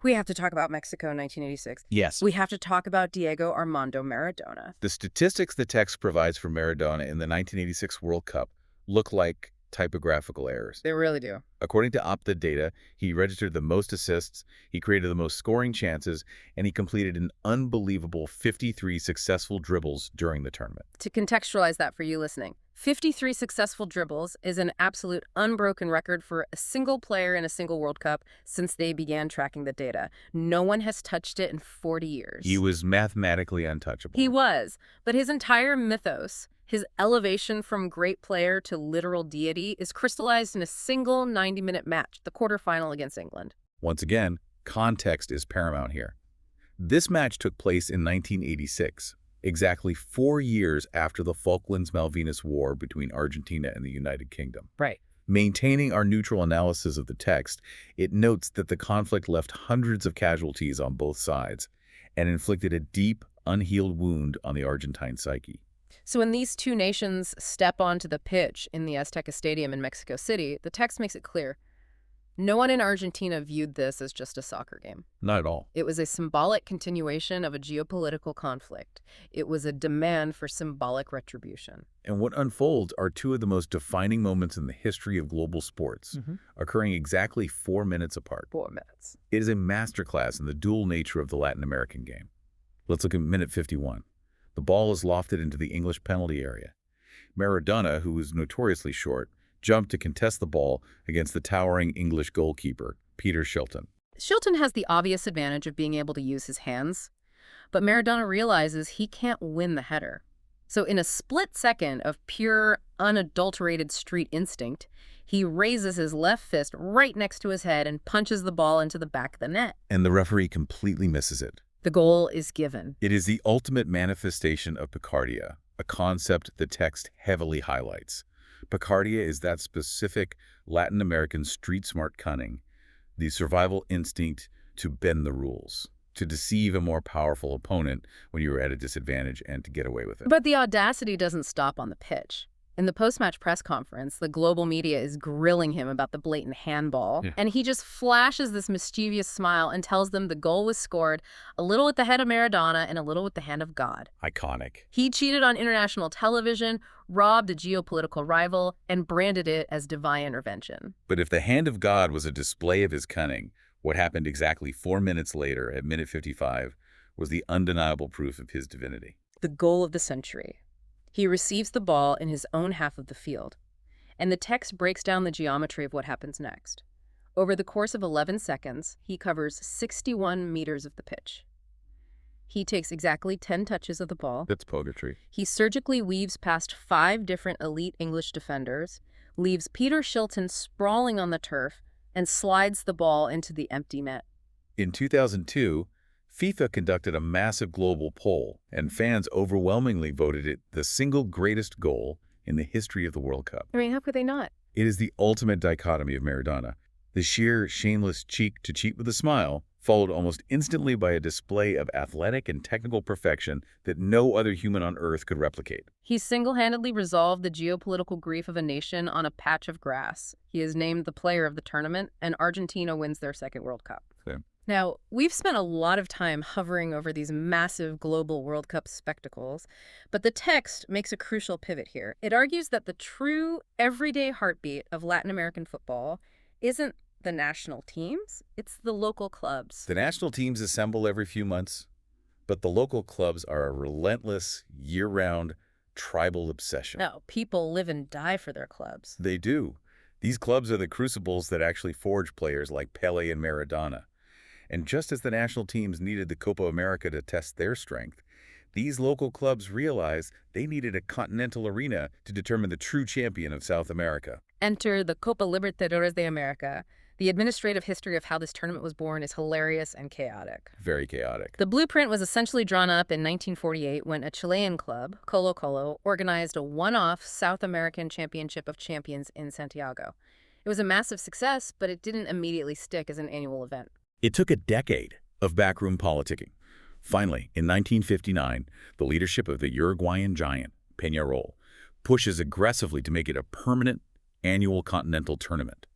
we have to talk about Mexico in 1986. Yes. We have to talk about Diego Armando Maradona. The statistics the text provides for Maradona in the 1986 World Cup look like typographical errors. They really do. According to Opta data, he registered the most assists, he created the most scoring chances, and he completed an unbelievable 53 successful dribbles during the tournament. To contextualize that for you listening, 53 successful dribbles is an absolute unbroken record for a single player in a single World Cup since they began tracking the data. No one has touched it in 40 years. He was mathematically untouchable. He was, but his entire mythos, his elevation from great player to literal deity, is crystallized in a single 90-minute match, the quarterfinal against England. Once again, context is paramount here. This match took place in 1986, exactly 4 years after the Falklands-Malvinas War between Argentina and the United Kingdom. Right. Maintaining our neutral analysis of the text, it notes that the conflict left hundreds of casualties on both sides and inflicted a deep, unhealed wound on the Argentine psyche. So when these two nations step onto the pitch in the Azteca Stadium in Mexico City, the text makes it clear. No one in Argentina viewed this as just a soccer game. Not at all. It was a symbolic continuation of a geopolitical conflict. It was a demand for symbolic retribution. And what unfolds are two of the most defining moments in the history of global sports, occurring exactly 4 minutes apart. 4 minutes. It is a masterclass in the dual nature of the Latin American game. Let's look at minute 51. The ball is lofted into the English penalty area. Maradona, who was notoriously short, jumped to contest the ball against the towering English goalkeeper, Peter Shilton. Shilton has the obvious advantage of being able to use his hands, but Maradona realizes he can't win the header. So in a split second of pure, unadulterated street instinct, he raises his left fist right next to his head and punches the ball into the back of the net. And the referee completely misses it. The goal is given. It is the ultimate manifestation of picardia, a concept the text heavily highlights. Picardia is that specific Latin American street-smart cunning, the survival instinct to bend the rules, to deceive a more powerful opponent when you are at a disadvantage and to get away with it. But the audacity doesn't stop on the pitch. In the post-match press conference, the global media is grilling him about the blatant handball, and he just flashes this mischievous smile and tells them the goal was scored a little with the head of Maradona and a little with the hand of God. Iconic. He cheated on international television, robbed a geopolitical rival, and branded it as divine intervention. But if the hand of God was a display of his cunning, what happened exactly 4 minutes later at minute 55 was the undeniable proof of his divinity. The goal of the century. He receives the ball in his own half of the field, and the text breaks down the geometry of what happens next. Over the course of 11 seconds, he covers 61 meters of the pitch. He takes exactly 10 touches of the ball. That's poetry. He surgically weaves past 5 different elite English defenders, leaves Peter Shilton sprawling on the turf, and slides the ball into the empty net. In 2002, FIFA conducted a massive global poll, and fans overwhelmingly voted it the single greatest goal in the history of the World Cup. I mean, how could they not? It is the ultimate dichotomy of Maradona. The sheer, shameless cheek to cheat with a smile, followed almost instantly by a display of athletic and technical perfection that no other human on earth could replicate. He single-handedly resolved the geopolitical grief of a nation on a patch of grass. He is named the player of the tournament, and Argentina wins their second World Cup. Same. Now, we've spent a lot of time hovering over these massive global World Cup spectacles, but the text makes a crucial pivot here. It argues that the true, everyday heartbeat of Latin American football isn't the national teams, it's the local clubs. The national teams assemble every few months, but the local clubs are a relentless, year-round, tribal obsession. No, people live and die for their clubs. They do. These clubs are the crucibles that actually forge players like Pelé and Maradona. And just as the national teams needed the Copa America to test their strength, these local clubs realized they needed a continental arena to determine the true champion of South America. Enter the Copa Libertadores de America. The administrative history of how this tournament was born is hilarious and chaotic. Very chaotic. The blueprint was essentially drawn up in 1948 when a Chilean club, Colo-Colo, organized a one-off South American Championship of Champions in Santiago. It was a massive success, but it didn't immediately stick as an annual event. It took a decade of backroom politicking. Finally, in 1959, the leadership of the Uruguayan giant, Peñarol, pushes aggressively to make it a permanent annual continental tournament.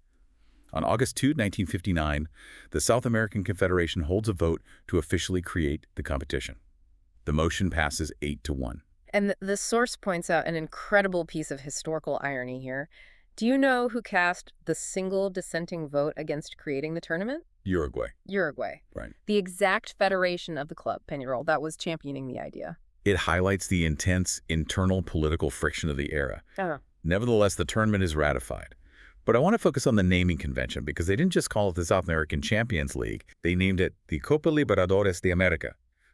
On August 2, 1959, the South American Confederation holds a vote to officially create the competition. The motion passes 8-1. And the source points out an incredible piece of historical irony here. Do you know who cast the single dissenting vote against creating the tournament? Uruguay. Uruguay. Right. The exact federation of the club, Peñarol, that was championing the idea. It highlights the intense internal political friction of the era. Oh. Nevertheless, the tournament is ratified. But I want to focus on the naming convention because they didn't just call it the South American Champions League. They named it the Copa Libertadores de América,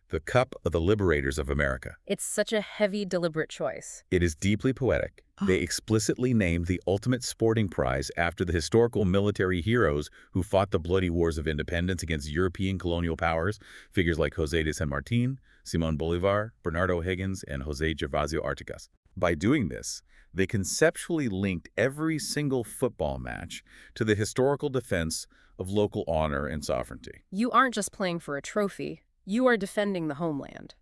the Cup of the Liberators of America. It's such a heavy, deliberate choice. It is deeply poetic. They explicitly named the ultimate sporting prize after the historical military heroes who fought the bloody wars of independence against European colonial powers, figures like José de San Martín, Simón Bolívar, Bernardo Higgins, and José Gervasio Artigas. By doing this, they conceptually linked every single football match to the historical defense of local honor and sovereignty. You aren't just playing for a trophy. You are defending the homeland.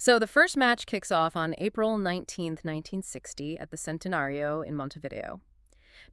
So the first match kicks off on April 19, 1960 at the Centenario in Montevideo.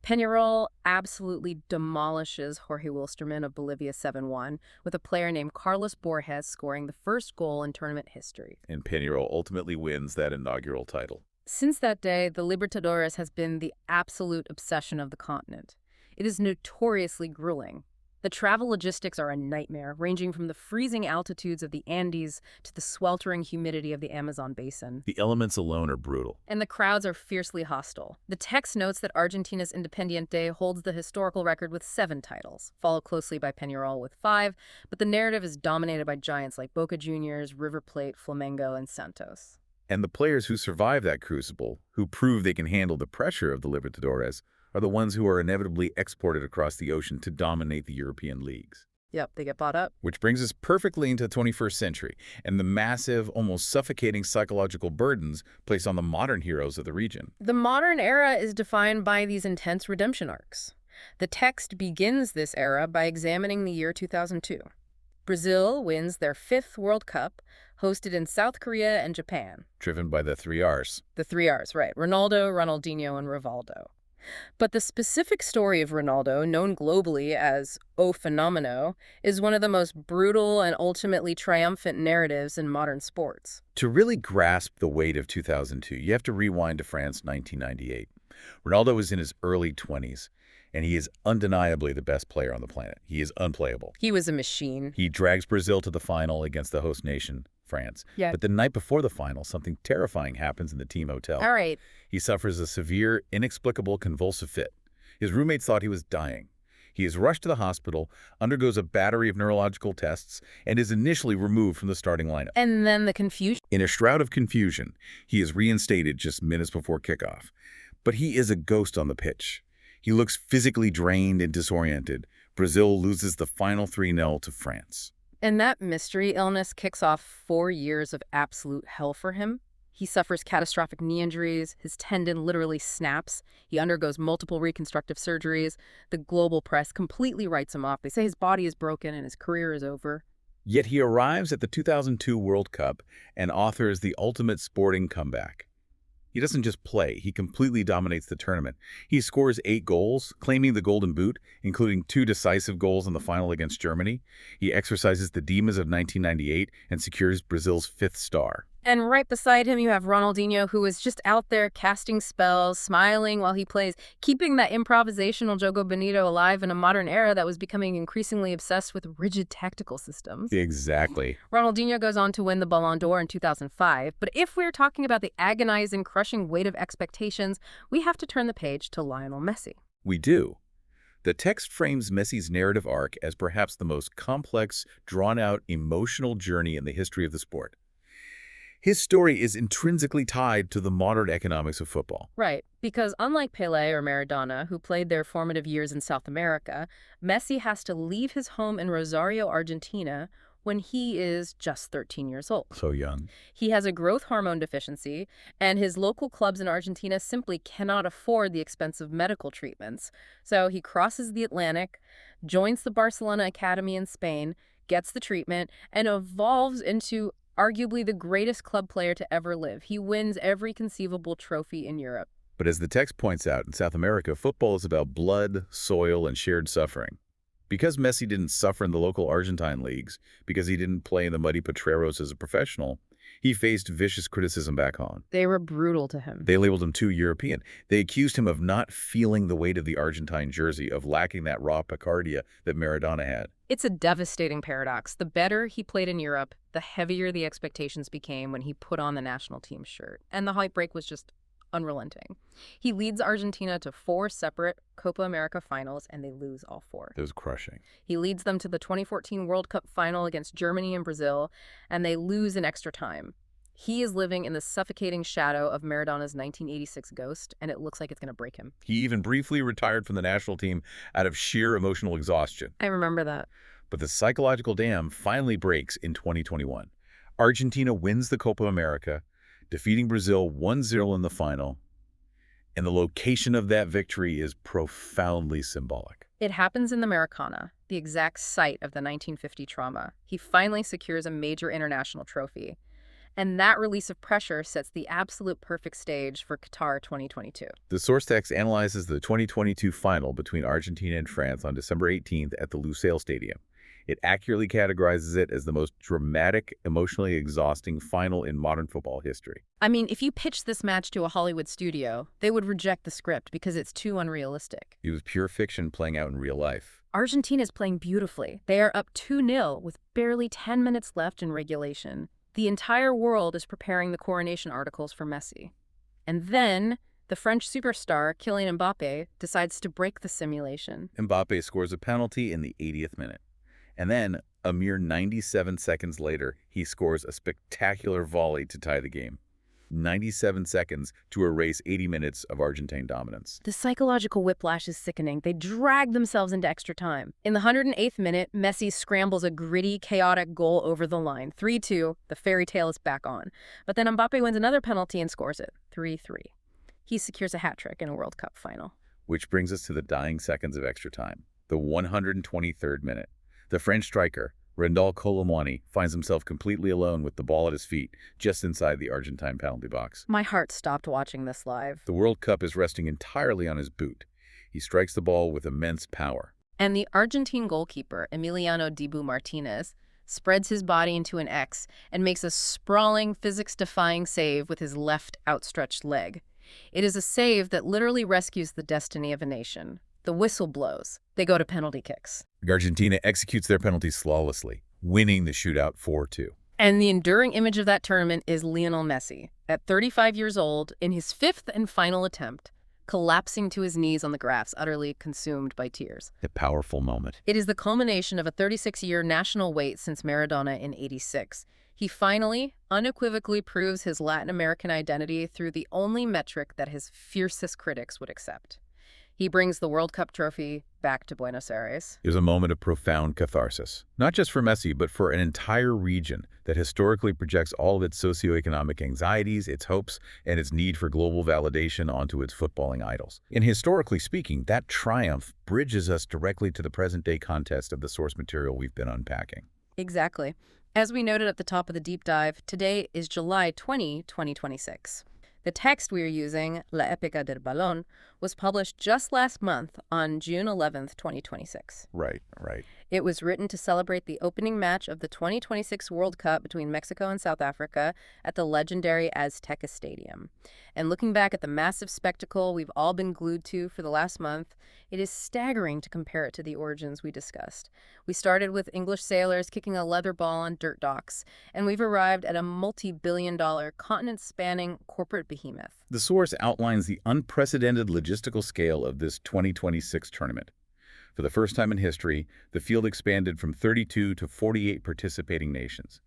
Peñarol absolutely demolishes Jorge Wilstermann of Bolivia 7-1, with a player named Carlos Borges scoring the first goal in tournament history. And Peñarol ultimately wins that inaugural title. Since that day, the Libertadores has been the absolute obsession of the continent. It is notoriously grueling. The travel logistics are a nightmare, ranging from the freezing altitudes of the Andes to the sweltering humidity of the Amazon basin. The elements alone are brutal. And the crowds are fiercely hostile. The text notes that Argentina's Independiente holds the historical record with 7 titles, followed closely by Peñarol with 5, but the narrative is dominated by giants like Boca Juniors, River Plate, Flamengo, and Santos. And the players who survive that crucible, who prove they can handle the pressure of the Libertadores, are the ones who are inevitably exported across the ocean to dominate the European leagues. Yep, they get bought up. Which brings us perfectly into the 21st century and the massive, almost suffocating psychological burdens placed on the modern heroes of the region. The modern era is defined by these intense redemption arcs. The text begins this era by examining the year 2002. Brazil wins their 5th World Cup, hosted in South Korea and Japan. Driven by the 3 Rs. The 3 Rs, right. Ronaldo, Ronaldinho, and Rivaldo. But the specific story of Ronaldo, known globally as O Fenomeno, is one of the most brutal and ultimately triumphant narratives in modern sports. To really grasp the weight of 2002, you have to rewind to France 1998. Ronaldo was in his early 20s, and he is undeniably the best player on the planet. He is unplayable. He was a machine. He drags Brazil to the final against the host nation, France. Yeah. But the night before the final, something terrifying happens in the team hotel. All right. He suffers a severe, inexplicable convulsive fit. His roommates thought he was dying. He is rushed to the hospital, undergoes a battery of neurological tests, and is initially removed from the starting lineup. And then the confusion. In a shroud of confusion, he is reinstated just minutes before kickoff. But he is a ghost on the pitch. He looks physically drained and disoriented. Brazil loses the final 3-0 to France. And that mystery illness kicks off 4 years of absolute hell for him. He suffers catastrophic knee injuries. His tendon literally snaps. He undergoes multiple reconstructive surgeries. The global press completely writes him off. They say his body is broken and his career is over. Yet he arrives at the 2002 World Cup and authors the ultimate sporting comeback. He doesn't just play, he completely dominates the tournament. He scores 8 goals, claiming the Golden Boot, including 2 decisive goals in the final against Germany. He exorcises the demons of 1998 and secures Brazil's 5th star. And right beside him, you have Ronaldinho, who is just out there casting spells, smiling while he plays, keeping that improvisational Jogo Bonito alive in a modern era that was becoming increasingly obsessed with rigid tactical systems. Exactly. Ronaldinho goes on to win the Ballon d'Or in 2005, but if we're talking about the agonizing, crushing weight of expectations, we have to turn the page to Lionel Messi. We do. The text frames Messi's narrative arc as perhaps the most complex, drawn-out, emotional journey in the history of the sport. His story is intrinsically tied to the modern economics of football. Right, because unlike Pelé or Maradona, who played their formative years in South America, Messi has to leave his home in Rosario, Argentina, when he is just 13 years old. So young. He has a growth hormone deficiency, and his local clubs in Argentina simply cannot afford the expensive medical treatments. So he crosses the Atlantic, joins the Barcelona Academy in Spain, gets the treatment, and evolves into arguably the greatest club player to ever live. He wins every conceivable trophy in Europe. But as the text points out, in South America, football is about blood, soil, and shared suffering. Because Messi didn't suffer in the local Argentine leagues, because he didn't play in the muddy Potreros as a professional, he faced vicious criticism back home. They were brutal to him. They labeled him too European. They accused him of not feeling the weight of the Argentine jersey, of lacking that raw picardia that Maradona had. It's a devastating paradox. The better he played in Europe, the heavier the expectations became when he put on the national team shirt. And the heartbreak was just unrelenting. He leads Argentina to 4 separate Copa America finals, and they lose all 4. It was crushing. He leads them to the 2014 World Cup final against Germany and Brazil, and they lose in extra time. He is living in the suffocating shadow of Maradona's 1986 ghost, and it looks like it's going to break him. He even briefly retired from the national team out of sheer emotional exhaustion. I remember that. But the psychological dam finally breaks in 2021. Argentina wins the Copa America, defeating Brazil 1-0 in the final, and the location of that victory is profoundly symbolic. It happens in the Maracana, the exact site of the 1950 trauma. He finally secures a major international trophy, and that release of pressure sets the absolute perfect stage for Qatar 2022. The source text analyzes the 2022 final between Argentina and France on December 18th at the Lusail Stadium. It accurately categorizes it as the most dramatic, emotionally exhausting final in modern football history. I mean, if you pitched this match to a Hollywood studio, they would reject the script because it's too unrealistic. It was pure fiction playing out in real life. Argentina's playing beautifully. They are up 2-0 with barely 10 minutes left in regulation. The entire world is preparing the coronation articles for Messi. And then the French superstar, Kylian Mbappe, decides to break the simulation. Mbappe scores a penalty in the 80th minute. And then, a mere 97 seconds later, he scores a spectacular volley to tie the game. 97 seconds to erase 80 minutes of Argentine dominance. The psychological whiplash is sickening. They drag themselves into extra time. In the 108th minute, Messi scrambles a gritty, chaotic goal over the line. 3-2, the fairy tale is back on. But then Mbappe wins another penalty and scores it. 3-3. He secures a hat-trick in a World Cup final. Which brings us to the dying seconds of extra time. The 123rd minute. The French striker, Randal Colomwani, finds himself completely alone with the ball at his feet, just inside the Argentine penalty box. My heart stopped watching this live. The World Cup is resting entirely on his boot. He strikes the ball with immense power. And the Argentine goalkeeper, Emiliano Dibu Martinez, spreads his body into an X and makes a sprawling, physics-defying save with his left outstretched leg. It is a save that literally rescues the destiny of a nation. The whistle blows. They go to penalty kicks. Argentina executes their penalties flawlessly, winning the shootout 4-2. And the enduring image of that tournament is Lionel Messi, at 35 years old, in his 5th and final attempt, collapsing to his knees on the grass, utterly consumed by tears. A powerful moment. It is the culmination of a 36-year national wait since Maradona in '86. He finally, unequivocally proves his Latin American identity through the only metric that his fiercest critics would accept. He brings the World Cup trophy back to Buenos Aires. It was a moment of profound catharsis, not just for Messi, but for an entire region that historically projects all of its socioeconomic anxieties, its hopes, and its need for global validation onto its footballing idols. And historically speaking, that triumph bridges us directly to the present-day context of the source material we've been unpacking. Exactly. As we noted at the top of the deep dive, today is July 20, 2026. The text we are using, La Épica del Balón, was published just last month on June 11th, 2026. Right. It was written to celebrate the opening match of the 2026 World Cup between Mexico and South Africa at the legendary Azteca Stadium. And looking back at the massive spectacle we've all been glued to for the last month, it is staggering to compare it to the origins we discussed. We started with English sailors kicking a leather ball on dirt docks, and we've arrived at a multi-billion-dollar, continent-spanning corporate behemoth. The source outlines the unprecedented logistical scale of this 2026 tournament. For the first time in history, the field expanded from 32 to 48 participating nations.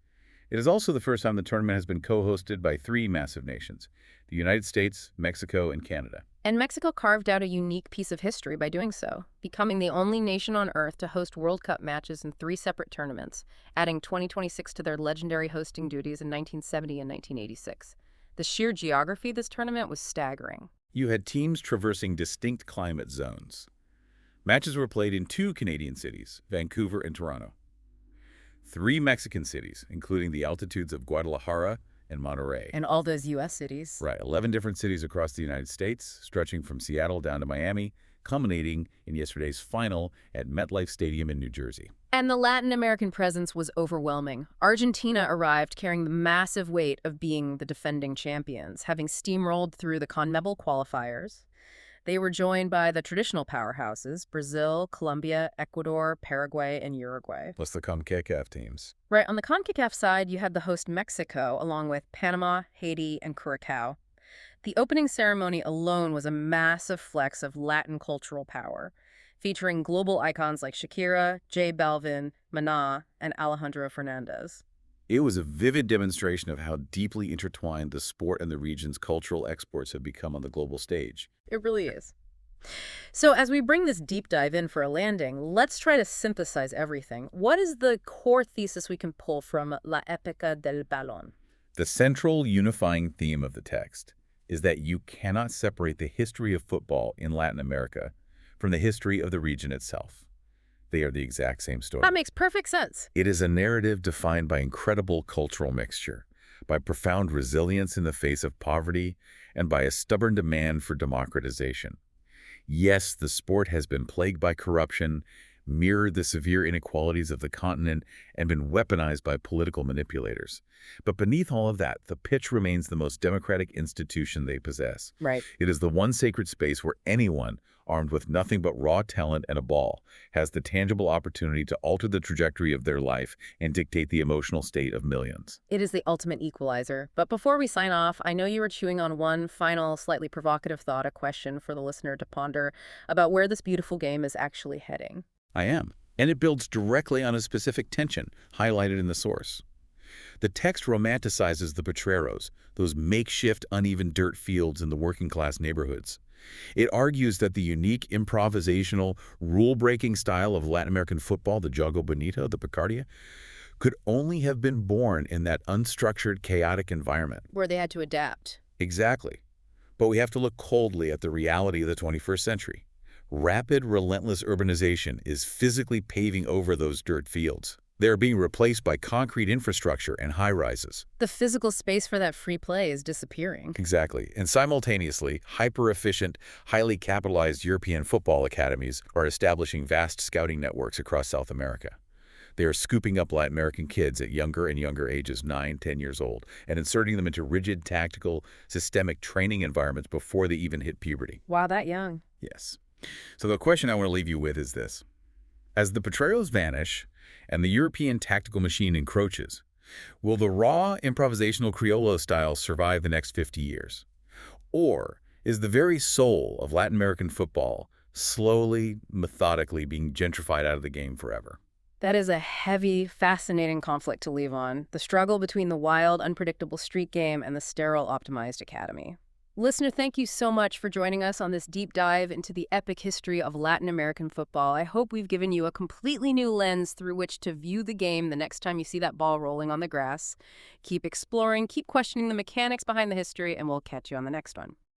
It is also the first time the tournament has been co-hosted by 3 massive nations, the United States, Mexico, and Canada. And Mexico carved out a unique piece of history by doing so, becoming the only nation on Earth to host World Cup matches in 3 separate tournaments, adding 2026 to their legendary hosting duties in 1970 and 1986. The sheer geography of this tournament was staggering. You had teams traversing distinct climate zones. Matches were played in 2 Canadian cities, Vancouver and Toronto. 3 Mexican cities, including the altitudes of Guadalajara and Monterrey. And all those U.S. cities. Right, 11 different cities across the United States, stretching from Seattle down to Miami, culminating in yesterday's final at MetLife Stadium in New Jersey. And the Latin American presence was overwhelming. Argentina arrived carrying the massive weight of being the defending champions, having steamrolled through the CONMEBOL qualifiers. They were joined by the traditional powerhouses, Brazil, Colombia, Ecuador, Paraguay, and Uruguay. Plus the CONCACAF teams. Right, on the CONCACAF side, you had the host Mexico, along with Panama, Haiti, and Curacao. The opening ceremony alone was a massive flex of Latin cultural power, featuring global icons like Shakira, J Balvin, Maná, and Alejandro Fernandez. It was a vivid demonstration of how deeply intertwined the sport and the region's cultural exports have become on the global stage. It really is. So as we bring this deep dive in for a landing, let's try to synthesize everything. What is the core thesis we can pull from La Épica del Balón? The central unifying theme of the text is that you cannot separate the history of football in Latin America from the history of the region itself. They are the exact same story. That makes perfect sense. It is a narrative defined by incredible cultural mixture, by profound resilience in the face of poverty, and by a stubborn demand for democratization. Yes, the sport has been plagued by corruption, mirrored the severe inequalities of the continent, and been weaponized by political manipulators. But beneath all of that, the pitch remains the most democratic institution they possess. Right. It is the one sacred space where anyone, armed with nothing but raw talent and a ball, has the tangible opportunity to alter the trajectory of their life and dictate the emotional state of millions. It is the ultimate equalizer. But before we sign off, I know you were chewing on one final, slightly provocative thought, a question for the listener to ponder about where this beautiful game is actually heading. I am. And it builds directly on a specific tension highlighted in the source. The text romanticizes the potreros, those makeshift, uneven dirt fields in the working-class neighborhoods. It argues that the unique, improvisational, rule-breaking style of Latin American football, the Jogo Bonito, the Picardia, could only have been born in that unstructured, chaotic environment. Where they had to adapt. Exactly. But we have to look coldly at the reality of the 21st century. Rapid, relentless urbanization is physically paving over those dirt fields. They are being replaced by concrete infrastructure and high-rises. The physical space for that free play is disappearing. Exactly. And simultaneously, hyper-efficient, highly capitalized European football academies are establishing vast scouting networks across South America. They are scooping up Latin American kids at younger and younger ages, 9, 10 years old, and inserting them into rigid, tactical, systemic training environments before they even hit puberty. Wow, that young. Yes. So the question I want to leave you with is this. As the potreros vanish and the European tactical machine encroaches, will the raw, improvisational Criollo style survive the next 50 years? Or is the very soul of Latin American football slowly, methodically being gentrified out of the game forever? That is a heavy, fascinating conflict to leave on. The struggle between the wild, unpredictable street game and the sterile, optimized academy. Listener, thank you so much for joining us on this deep dive into the epic history of Latin American football. I hope we've given you a completely new lens through which to view the game the next time you see that ball rolling on the grass. Keep exploring, keep questioning the mechanics behind the history, and we'll catch you on the next one.